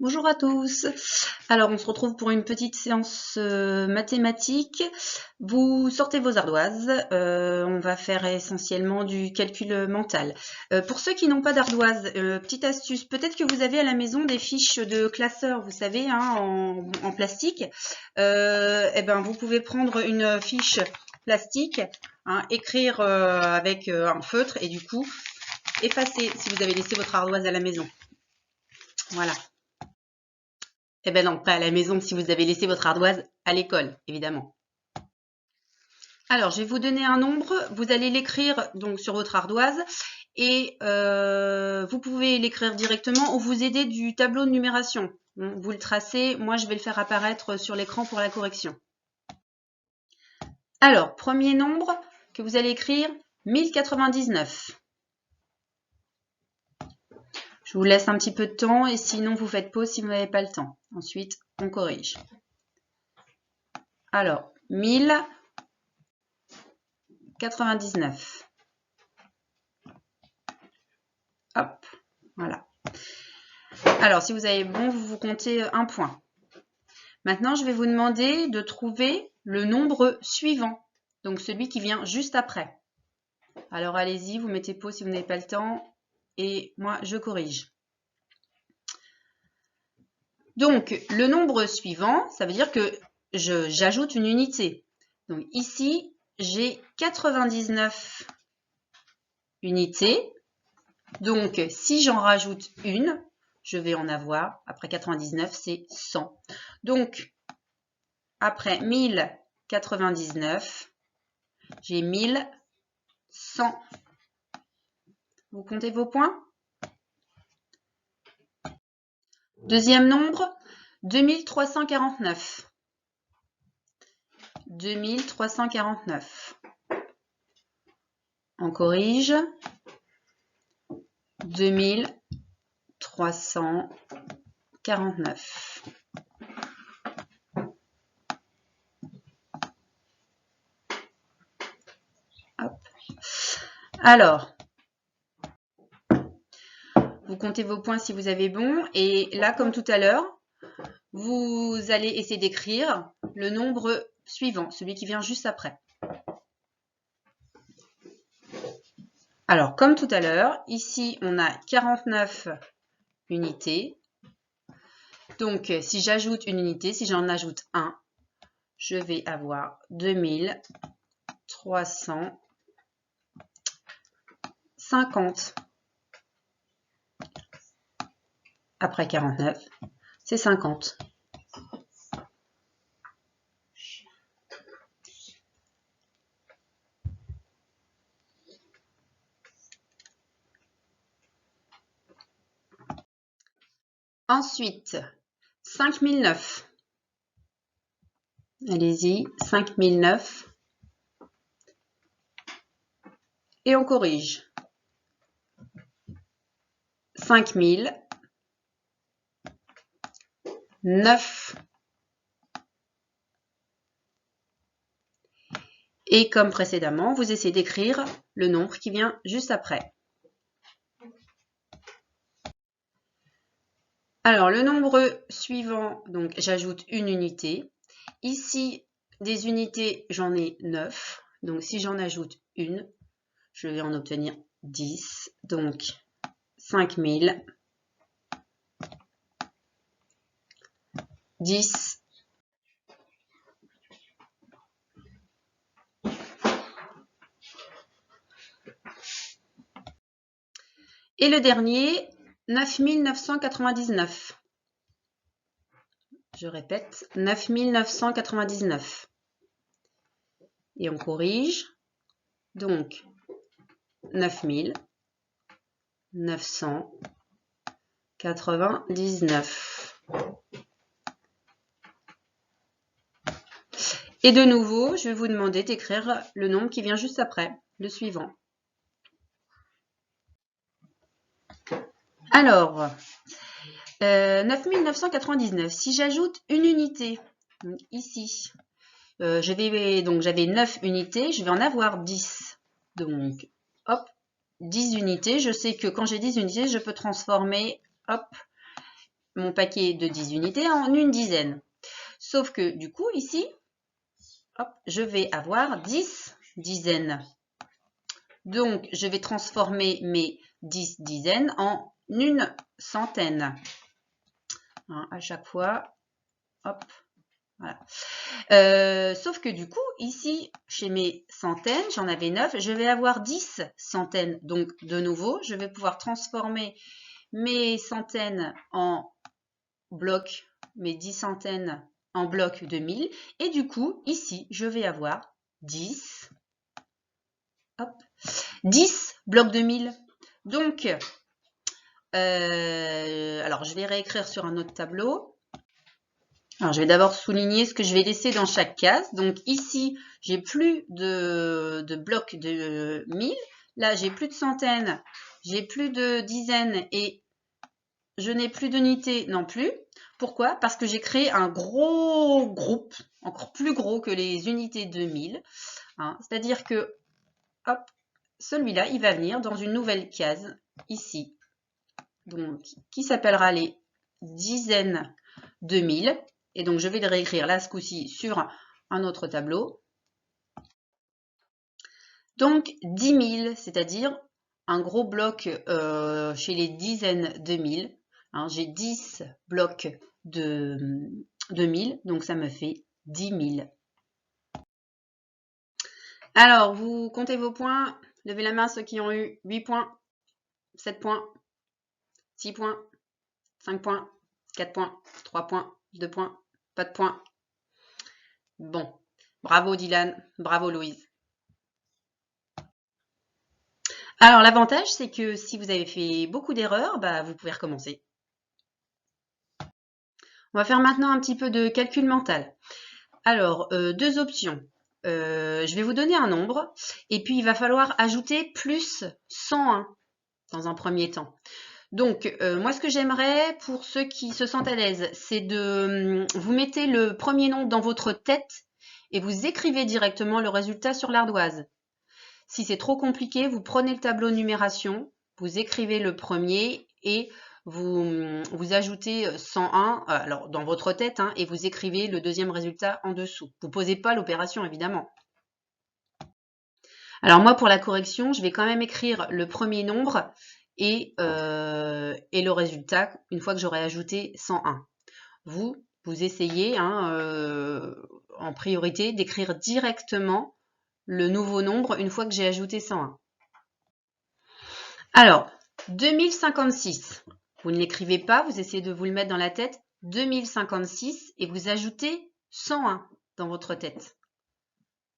Bonjour à tous. Alors, on se retrouve pour une petite séance mathématique. Vous sortez vos ardoises. On va faire essentiellement du calcul mental. Pour ceux qui n'ont pas d'ardoise, petite astuce, peut-être que vous avez à la maison des fiches de classeurs, vous savez, hein, en plastique. Eh ben, vous pouvez prendre une fiche plastique, hein, écrire avec un feutre et du coup, effacer si vous avez laissé votre ardoise à la maison. Voilà. Eh ben non, pas à la maison si vous avez laissé votre ardoise à l'école, évidemment. Alors, je vais vous donner un nombre. Vous allez l'écrire donc sur votre ardoise et vous pouvez l'écrire directement ou vous aider du tableau de numération. Vous le tracez. Moi, je vais le faire apparaître sur l'écran pour la correction. Alors, premier nombre que vous allez écrire, 1099. Je vous laisse un petit peu de temps et sinon vous faites pause si vous n'avez pas le temps. Ensuite, on corrige. Alors, 1099. Hop, voilà. Alors, si vous avez bon, vous comptez un point. Maintenant, je vais vous demander de trouver le nombre suivant, donc celui qui vient juste après. Alors, allez-y, vous mettez pause si vous n'avez pas le temps, et moi, je corrige. Donc, le nombre suivant, ça veut dire que j'ajoute une unité. Donc, ici, j'ai 99 unités. Donc, si j'en rajoute une, je vais en avoir, après 99, c'est 100. Donc, après 1099, j'ai 1100. Vous comptez vos points? Deuxième nombre, 2349. 2349. On corrige. 2349. Hop. Alors, vous comptez vos points si vous avez bon. Et là, comme tout à l'heure, vous allez essayer d'écrire le nombre suivant, celui qui vient juste après. Alors, comme tout à l'heure, ici, on a 49 unités. Donc, si j'ajoute une unité, si j'en ajoute un, je vais avoir 2350. Après 49, c'est 50. Ensuite, 5009. Allez-y, 5009. Et on corrige. 5000. 9. Et comme précédemment, vous essayez d'écrire le nombre qui vient juste après. Alors, le nombre suivant, donc j'ajoute une unité. Ici, des unités, j'en ai 9. Donc, si j'en ajoute une, je vais en obtenir 10. Donc, 5000. 10. Et le dernier, 9999. Je répète, 9999. Et on corrige. Donc, 9999. Et de nouveau, je vais vous demander d'écrire le nombre qui vient juste après, le suivant. Alors, 9999, si j'ajoute une unité, donc ici, j'avais 9 unités, je vais en avoir 10. Donc, hop, 10 unités. Je sais que quand j'ai 10 unités, je peux transformer, hop, mon paquet de 10 unités en une dizaine. Sauf que du coup, ici, hop, je vais avoir 10 dizaines. Donc, je vais transformer mes 10 dizaines en une centaine. Hein, à chaque fois, hop, voilà. Sauf que du coup, ici, chez mes centaines, j'en avais 9, je vais avoir 10 centaines. Donc, de nouveau, je vais pouvoir transformer mes centaines en blocs, mes 10 centaines en blocs de 1000. Et du coup, ici, je vais avoir 10, hop, 10 blocs de 1000. Donc, alors je vais réécrire sur un autre tableau. Alors, je vais d'abord souligner ce que je vais laisser dans chaque case. Donc ici, j'ai plus de blocs de 1000. Là, j'ai plus de centaines, j'ai plus de dizaines et je n'ai plus d'unités non plus. Pourquoi? Parce que j'ai créé un gros groupe, encore plus gros que les unités de 1000. Hein. C'est-à-dire que, hop, celui-là, il va venir dans une nouvelle case, ici, donc, qui s'appellera les dizaines de 1000. Et donc, je vais le réécrire là, ce coup-ci, sur un autre tableau. Donc, 10 000, c'est-à-dire un gros bloc chez les dizaines de 1000. Hein, j'ai 10 blocs de 1000, donc ça me fait 10 000. Alors, vous comptez vos points. Levez la main ceux qui ont eu 8 points, 7 points, 6 points, 5 points, 4 points, 3 points, 2 points, pas de points. Bon, bravo Dylan, bravo Louise. Alors l'avantage, c'est que si vous avez fait beaucoup d'erreurs, bah, vous pouvez recommencer. On va faire maintenant un petit peu de calcul mental. Alors, deux options. Je vais vous donner un nombre et puis il va falloir ajouter plus 101 dans un premier temps. Donc, moi, ce que j'aimerais pour ceux qui se sentent à l'aise, c'est de vous mettez le premier nombre dans votre tête et vous écrivez directement le résultat sur l'ardoise. Si c'est trop compliqué, vous prenez le tableau de numération, vous écrivez le premier et vous ajoutez 101 alors dans votre tête hein, et vous écrivez le deuxième résultat en dessous. Vous ne posez pas l'opération évidemment. Alors moi pour la correction, je vais quand même écrire le premier nombre et le résultat une fois que j'aurai ajouté 101. Vous essayez hein, en priorité d'écrire directement le nouveau nombre une fois que j'ai ajouté 101. Alors, 2056, vous ne l'écrivez pas, vous essayez de vous le mettre dans la tête, 2056 et vous ajoutez 101 dans votre tête.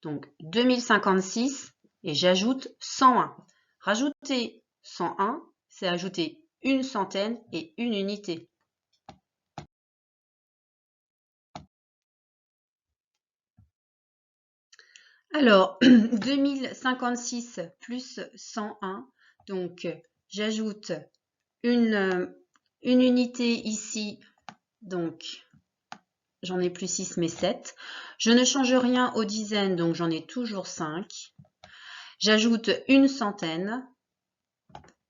Donc, 2056 et j'ajoute 101. Rajouter 101, c'est ajouter une centaine et une unité. Alors, 2056 plus 101, donc j'ajoute une unité ici, donc j'en ai plus 6 mais 7. Je ne change rien aux dizaines, donc j'en ai toujours 5. J'ajoute une centaine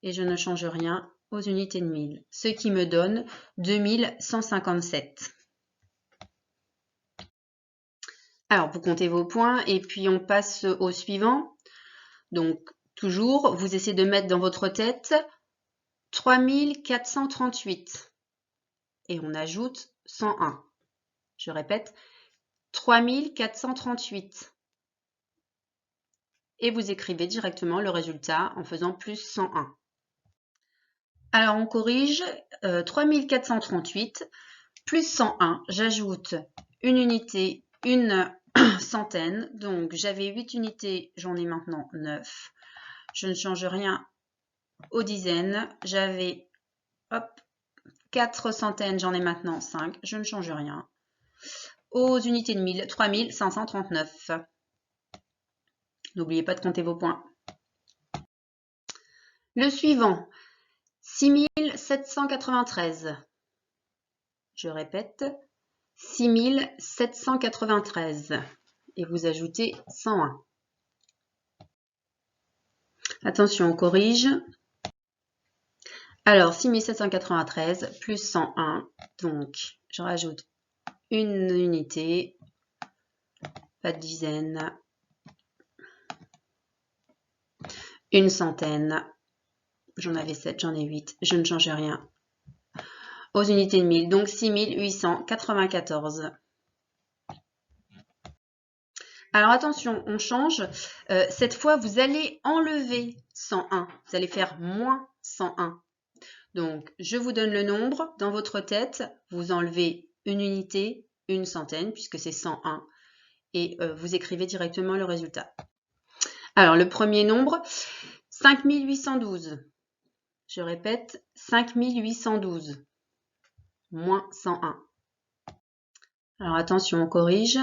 et je ne change rien aux unités de 1000, ce qui me donne 2157. Alors, vous comptez vos points et puis on passe au suivant. Donc, toujours, vous essayez de mettre dans votre tête 3438 et on ajoute 101. Je répète, 3438. Et vous écrivez directement le résultat en faisant plus 101. Alors, on corrige 3438 plus 101. J'ajoute une unité, une centaine. Donc, j'avais 8 unités, j'en ai maintenant 9. Je ne change rien aux dizaines. J'avais 4 centaines, j'en ai maintenant 5. Je ne change rien. Aux unités de 1000, 3539. N'oubliez pas de compter vos points. Le suivant, 6793. Je répète, 6793. Et vous ajoutez 101. Attention, on corrige. Alors, 6793 plus 101, Donc, je rajoute une unité, pas de dizaine, une centaine, j'en avais 7, j'en ai 8, je ne change rien, aux unités de 1000, donc 6894. Alors attention, on change. Cette fois, vous allez enlever 101. Vous allez faire moins 101. Donc, je vous donne le nombre. Dans votre tête, vous enlevez une unité, une centaine, puisque c'est 101. Et vous écrivez directement le résultat. Alors, le premier nombre, 5812. Je répète, 5812. Moins 101. Alors, attention, on corrige.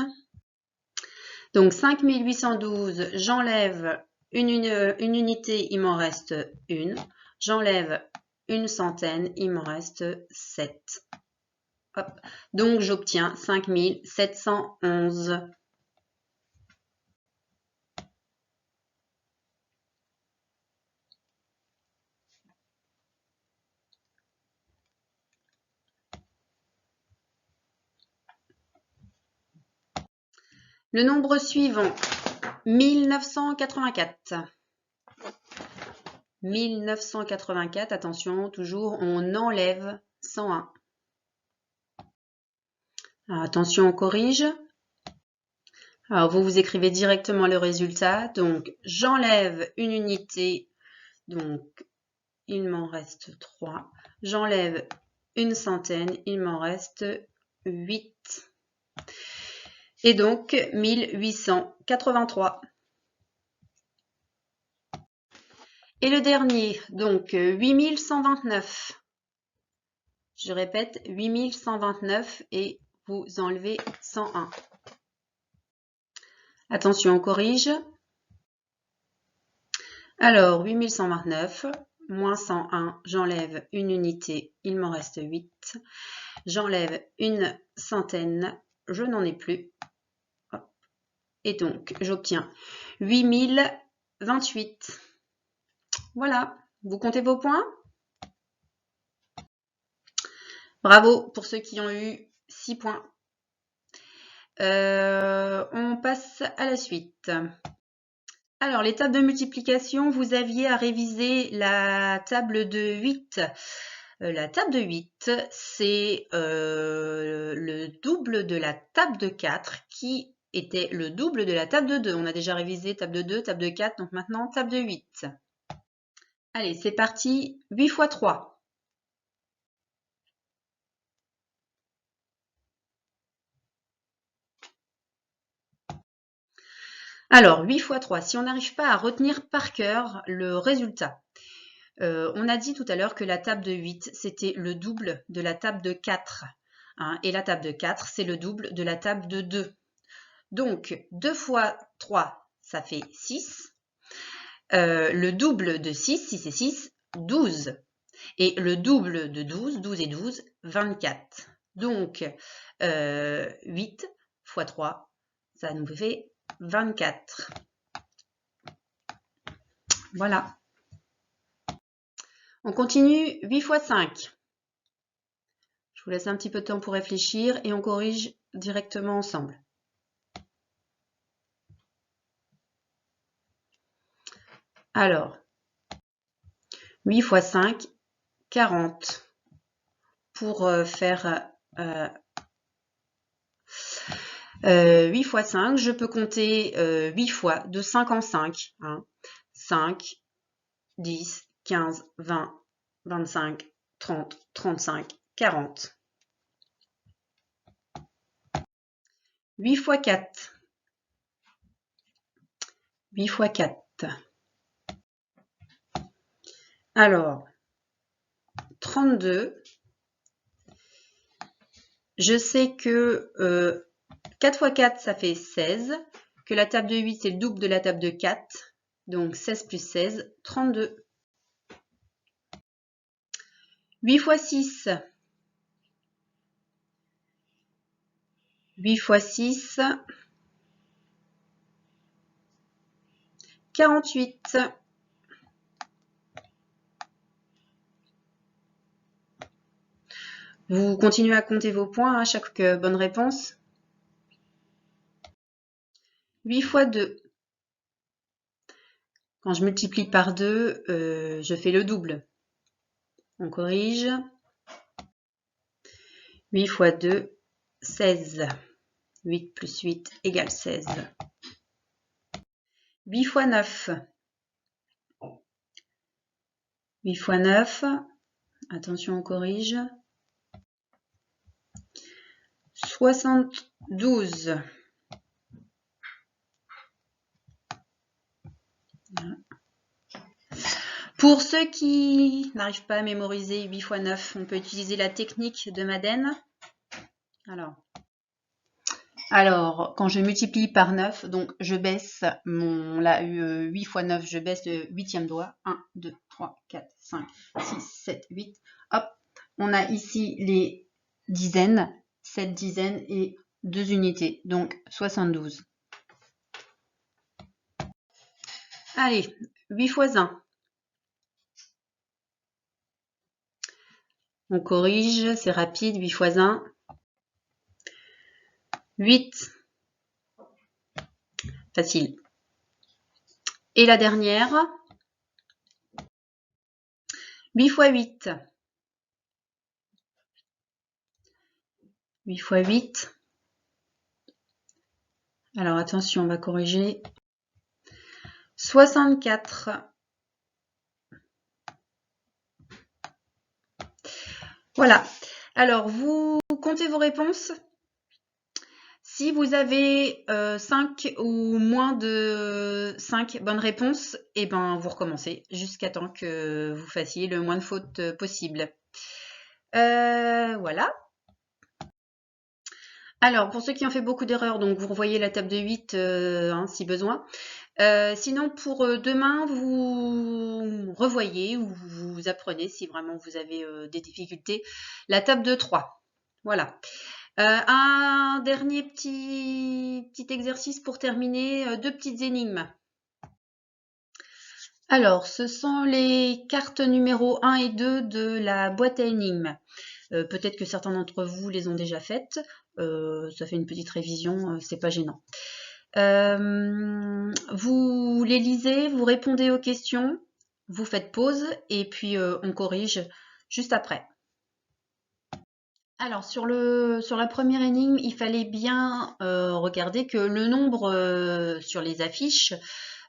Donc 5812, j'enlève une unité, il m'en reste une. J'enlève une centaine, il m'en reste 7. Hop. Donc j'obtiens 5711. Le nombre suivant, 1984. 1984, attention, toujours, on enlève 101. Alors, attention, on corrige. Alors, vous écrivez directement le résultat. Donc, j'enlève une unité. Donc, il m'en reste 3. J'enlève une centaine. Il m'en reste 8. Et donc, 1883. Et le dernier, donc 8129. Je répète, 8129 et vous enlevez 101. Attention, on corrige. Alors, 8129, moins 101, j'enlève une unité, il m'en reste 8. J'enlève une centaine, je n'en ai plus. Hop. Et donc, j'obtiens 8028. Voilà, vous comptez vos points? Bravo pour ceux qui ont eu 6 points. On passe à la suite. Alors, les tables de multiplication, vous aviez à réviser la table de 8. La table de 8, c'est le double de la table de 4 qui était le double de la table de 2. On a déjà révisé table de 2, table de 4, donc maintenant table de 8. Allez, c'est parti, 8 fois 3. Alors, 8 fois 3, si on n'arrive pas à retenir par cœur le résultat, on a dit tout à l'heure que la table de 8, c'était le double de la table de 4. Hein, et la table de 4, c'est le double de la table de 2. Donc, 2 fois 3, ça fait 6. Le double de 6, 6 et 6, 12. Et le double de 12, 12 et 12, 24. Donc, 8 fois 3, ça nous fait 24. Voilà. On continue 8 fois 5. Je vous laisse un petit peu de temps pour réfléchir et on corrige directement ensemble. Alors, 8 fois 5, 40. Pour faire 8 fois 5, je peux compter 8 fois de 5 en 5. Hein. 5, 10, 15, 20, 25, 30, 35, 40. 8 fois 4. 8 fois 4. Alors, 32. Je sais que 4 fois 4, ça fait 16. Que la table de 8, c'est le double de la table de 4. Donc 16 plus 16, 32. 8 fois 6. 8 fois 6. 48. Vous continuez à compter vos points à chaque bonne réponse. 8 fois 2. Quand je multiplie par 2, je fais le double. On corrige. 8 fois 2, 16. 8 plus 8 égale 16. 8 fois 9. 8 fois 9. Attention, on corrige. 72. Pour ceux qui n'arrivent pas à mémoriser 8 fois 9, on peut utiliser la technique de Madden. Alors, quand je multiplie par 9, donc je baisse mon 8 fois 9, je baisse le 8e doigt. 1, 2, 3, 4, 5, 6, 7, 8. Hop, on a ici les dizaines, 7 dizaines et 2 unités, donc 72. Allez, 8 fois 1. On corrige, c'est rapide, 8 fois 1. 8. Facile. Et la dernière, 8 fois 8. 8 fois 8. Alors attention, on va corriger. 64. Voilà. Alors, vous comptez vos réponses. Si vous avez 5 ou moins de 5 bonnes réponses, eh ben, vous recommencez jusqu'à temps que vous fassiez le moins de fautes possible. Voilà. Alors, pour ceux qui ont fait beaucoup d'erreurs, donc vous revoyez la table de 8 si besoin. Sinon, pour demain, vous revoyez ou vous apprenez, si vraiment vous avez des difficultés, la table de 3. Voilà. Un dernier petit exercice pour terminer, 2 petites énigmes. Alors, ce sont les cartes numéro 1 et 2 de la boîte à énigmes. Peut-être que certains d'entre vous les ont déjà faites. Ça fait une petite révision, c'est pas gênant. Vous les lisez, vous répondez aux questions, vous faites pause et puis on corrige juste après. Alors sur la première énigme, il fallait bien regarder que le nombre sur les affiches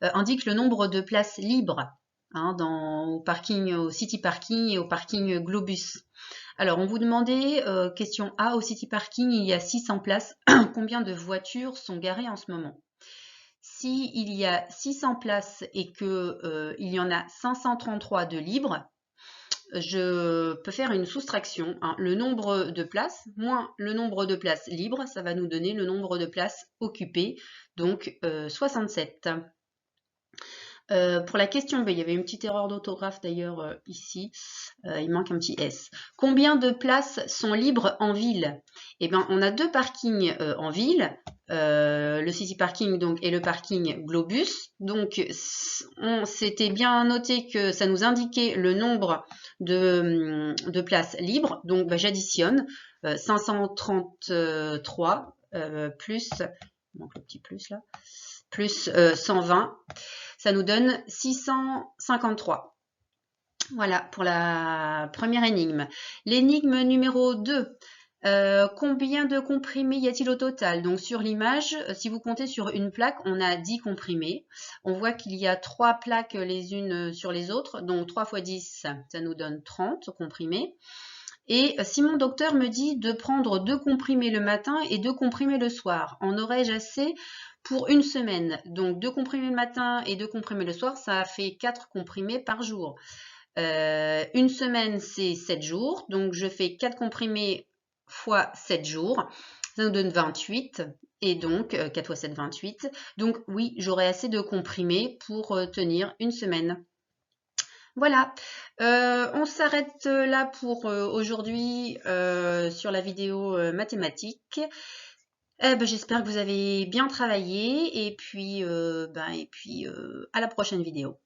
indique le nombre de places libres au parking, au City Parking et au parking Globus. Alors on vous demandait, question A, au City Parking il y a 600 places, combien de voitures sont garées en ce moment? Si il y a 600 places et que il y en a 533 de libres, je peux faire une soustraction. Le nombre de places moins le nombre de places libres, ça va nous donner le nombre de places occupées, donc 67. Pour la question B, il y avait une petite erreur d'orthographe d'ailleurs ici, il manque un petit S. Combien de places sont libres en ville? Eh bien, on a 2 parkings en ville, le City Parking donc, et le parking Globus. Donc, on s'était bien noté que ça nous indiquait le nombre de places libres. Donc, j'additionne 533 plus, il manque le petit plus là, plus 120. Ça nous donne 653. Voilà pour la première énigme. L'énigme numéro 2. Combien de comprimés y a-t-il au total? Donc sur l'image, si vous comptez sur une plaque, on a 10 comprimés. On voit qu'il y a 3 plaques les unes sur les autres. Donc 3 fois 10, ça nous donne 30 comprimés. Et si mon docteur me dit de prendre 2 comprimés le matin et 2 comprimés le soir, en aurais-je assez pour une semaine? Donc 2 comprimés le matin et 2 comprimés le soir, ça fait 4 comprimés par jour. Une semaine, c'est 7 jours. Donc je fais 4 comprimés fois 7 jours. Ça nous donne 28. Et donc 4 fois 7, 28. Donc oui, j'aurai assez de comprimés pour tenir une semaine. Voilà, on s'arrête là pour aujourd'hui sur la vidéo mathématiques. J'espère que vous avez bien travaillé et puis à la prochaine vidéo.